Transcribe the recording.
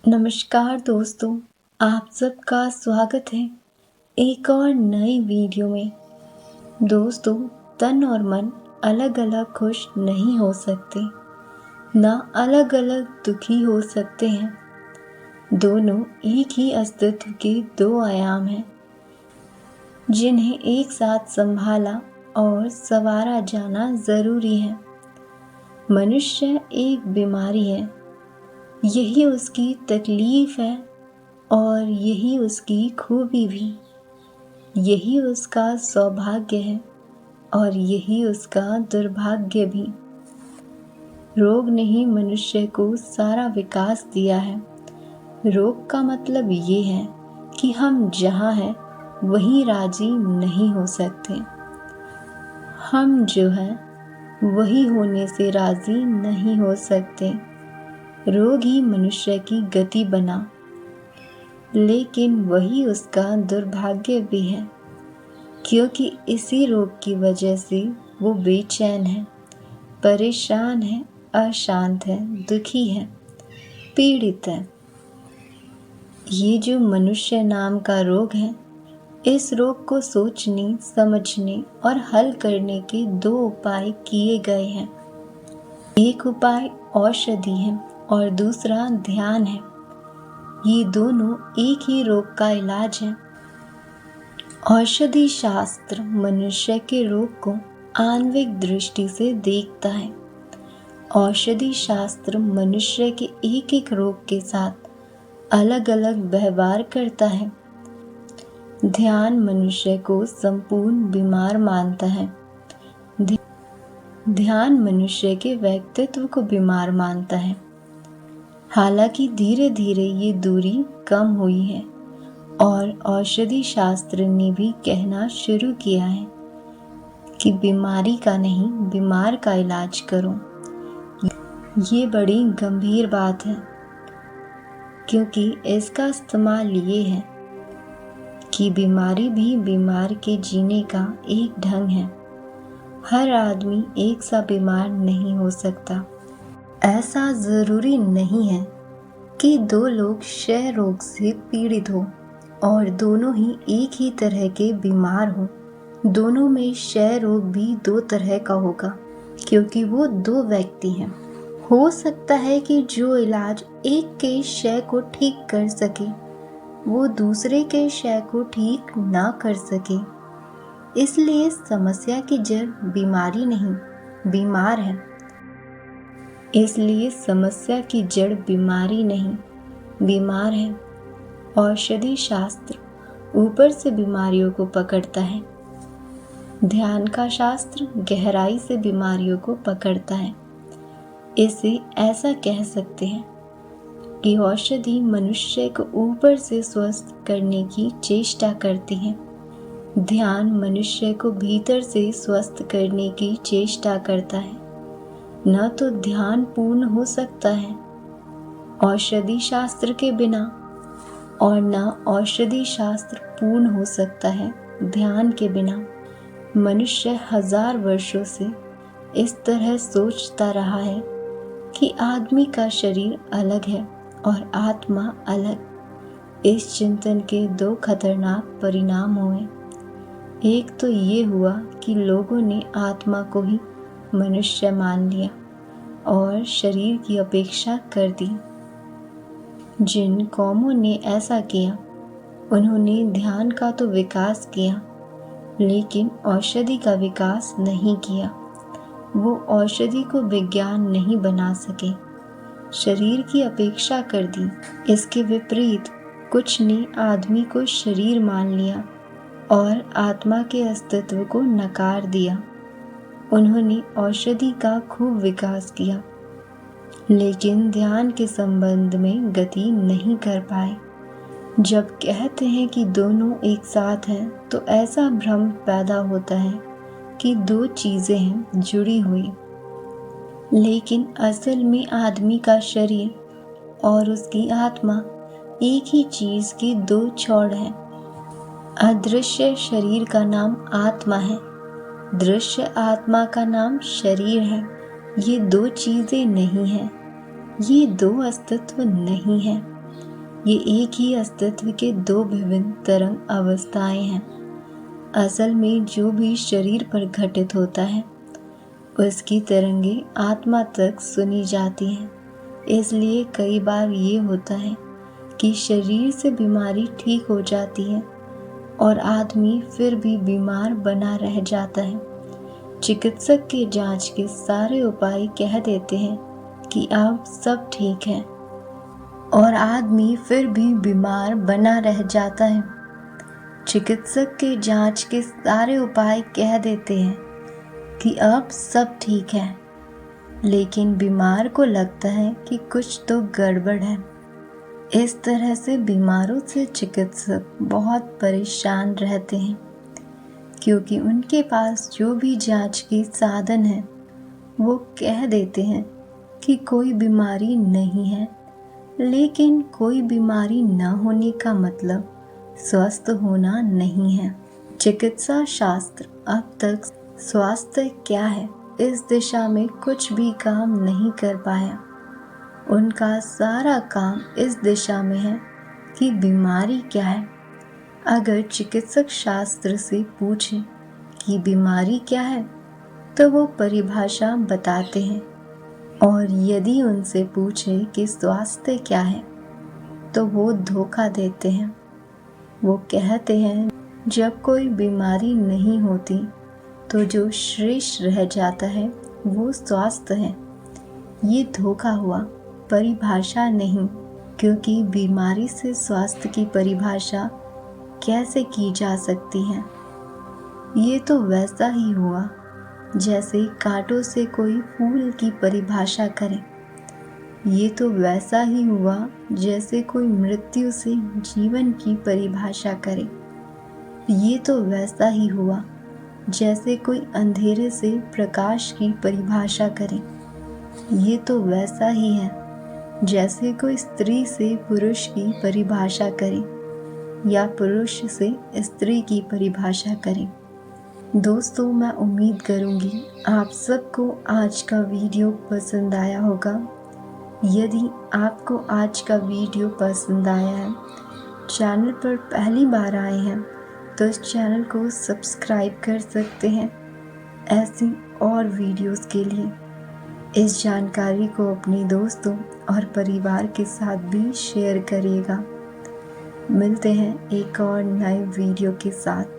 नमस्कार दोस्तों, आप सबका स्वागत है एक और नई वीडियो में। दोस्तों, तन और मन अलग अलग खुश नहीं हो सकते, ना अलग अलग दुखी हो सकते हैं। दोनों एक ही अस्तित्व के दो आयाम हैं, जिन्हें एक साथ संभाला और संवारा जाना जरूरी है। मनुष्य एक बीमारी है, यही उसकी तकलीफ है और यही उसकी खूबी भी। यही उसका सौभाग्य है और यही उसका दुर्भाग्य भी। रोग ने ही मनुष्य को सारा विकास दिया है। रोग का मतलब ये है कि हम जहाँ हैं वहीं राजी नहीं हो सकते। हम जो हैं वही होने से राजी नहीं हो सकते। रोग ही मनुष्य की गति बना, लेकिन वही उसका दुर्भाग्य भी है, क्योंकि इसी रोग की वजह से वो बेचैन है, परेशान है, अशांत है, दुखी है, पीड़ित है। ये जो मनुष्य नाम का रोग है, इस रोग को सोचने, समझने और हल करने के दो उपाय किए गए हैं। एक उपाय औषधि है और दूसरा ध्यान है। ये दोनों एक ही रोग का इलाज है। औषधि शास्त्र मनुष्य के रोग को आणविक दृष्टि से देखता है। औषधि शास्त्र मनुष्य के एक एक रोग के साथ अलग अलग व्यवहार करता है। ध्यान मनुष्य को संपूर्ण बीमार मानता है। ध्यान मनुष्य के व्यक्तित्व को बीमार मानता है। हालांकि धीरे धीरे ये दूरी कम हुई है और औषधि शास्त्र ने भी कहना शुरू किया है कि बीमारी का नहीं, बीमार का इलाज करो। ये बड़ी गंभीर बात है, क्योंकि इसका इस्तेमाल ये है कि बीमारी भी बीमार के जीने का एक ढंग है। हर आदमी एक सा बीमार नहीं हो सकता। ऐसा जरूरी नहीं है कि दो लोग क्षय रोग से पीड़ित हो और दोनों ही एक ही तरह के बीमार हो। दोनों में क्षय रोग भी दो तरह का होगा, क्योंकि वो दो व्यक्ति हैं। हो सकता है कि जो इलाज एक के क्षय को ठीक कर सके, वो दूसरे के क्षय को ठीक ना कर सके। इसलिए समस्या की जड़ बीमारी नहीं, बीमार है। इसलिए समस्या की जड़ बीमारी नहीं, बीमार है। औषधि शास्त्र ऊपर से बीमारियों को पकड़ता है। ध्यान का शास्त्र गहराई से बीमारियों को पकड़ता है। इसे ऐसा कह सकते हैं कि औषधि मनुष्य को ऊपर से स्वस्थ करने की चेष्टा करती है। ध्यान मनुष्य को भीतर से स्वस्थ करने की चेष्टा करता है। न तो ध्यान पूर्ण हो सकता है औषधि शास्त्र के बिना, और न औषधि शास्त्र पूर्ण हो सकता है ध्यान के बिना। मनुष्य 1000 वर्षों से इस तरह सोचता रहा है कि आदमी का शरीर अलग है और आत्मा अलग। इस चिंतन के दो खतरनाक परिणाम हुए। एक तो ये हुआ कि लोगों ने आत्मा को ही मनुष्य मान लिया और शरीर की अपेक्षा कर दी। जिन कौमों ने ऐसा किया, उन्होंने ध्यान का तो विकास किया, लेकिन औषधि का विकास नहीं किया। वो औषधि को विज्ञान नहीं बना सके, शरीर की अपेक्षा कर दी। इसके विपरीत कुछ ने आदमी को शरीर मान लिया और आत्मा के अस्तित्व को नकार दिया। उन्होंने औषधि का खूब विकास किया, लेकिन ध्यान के संबंध में गति नहीं कर पाए। जब कहते हैं कि दोनों एक साथ हैं, तो ऐसा भ्रम पैदा होता है कि दो चीजें हैं जुड़ी हुई, लेकिन असल में आदमी का शरीर और उसकी आत्मा एक ही चीज के दो छोर हैं। अदृश्य शरीर का नाम आत्मा है, दृश्य आत्मा का नाम शरीर है। ये दो चीजें नहीं हैं, ये दो अस्तित्व नहीं है। ये एक ही अस्तित्व के दो विभिन्न तरंग अवस्थाएं हैं। असल में जो भी शरीर पर घटित होता है उसकी तरंगे आत्मा तक सुनी जाती हैं। इसलिए कई बार ये होता है कि शरीर से बीमारी ठीक हो जाती है और आदमी फिर भी बीमार बना रह जाता है। चिकित्सक के जांच के सारे उपाय कह देते हैं कि अब सब ठीक है और आदमी फिर भी बीमार बना रह जाता है। चिकित्सक के जांच के सारे उपाय कह देते हैं कि अब सब ठीक है, लेकिन बीमार को लगता है कि कुछ तो गड़बड़ है। इस तरह से बीमारों से चिकित्सक बहुत परेशान रहते हैं, क्योंकि उनके पास जो भी जांच के साधन है वो कह देते हैं कि कोई बीमारी नहीं है, लेकिन कोई बीमारी न होने का मतलब स्वस्थ होना नहीं है। चिकित्सा शास्त्र अब तक स्वास्थ्य क्या है इस दिशा में कुछ भी काम नहीं कर पाया। उनका सारा काम इस दिशा में है कि बीमारी क्या है। अगर चिकित्सक शास्त्र से पूछें कि बीमारी क्या है तो वो परिभाषा बताते हैं, और यदि उनसे पूछे कि स्वास्थ्य क्या है तो वो धोखा देते हैं। वो कहते हैं जब कोई बीमारी नहीं होती तो जो शेष रह जाता है वो स्वास्थ्य है। ये धोखा हुआ, परिभाषा नहीं, क्योंकि बीमारी से स्वास्थ्य की परिभाषा कैसे की जा सकती है। ये तो वैसा ही हुआ जैसे कांटों से कोई फूल की परिभाषा करे। ये तो वैसा ही हुआ जैसे कोई मृत्यु से जीवन की परिभाषा करे। ये तो वैसा ही हुआ जैसे कोई अंधेरे से प्रकाश की परिभाषा करे। ये तो वैसा ही है जैसे कोई स्त्री से पुरुष की परिभाषा करे या पुरुष से स्त्री की परिभाषा करे। दोस्तों, मैं उम्मीद करूंगी आप सबको आज का वीडियो पसंद आया होगा। यदि आपको आज का वीडियो पसंद आया है, चैनल पर पहली बार आए हैं तो इस चैनल को सब्सक्राइब कर सकते हैं ऐसी और वीडियोस के लिए। इस जानकारी को अपने दोस्तों और परिवार के साथ भी शेयर करिएगा। मिलते हैं एक और नए वीडियो के साथ।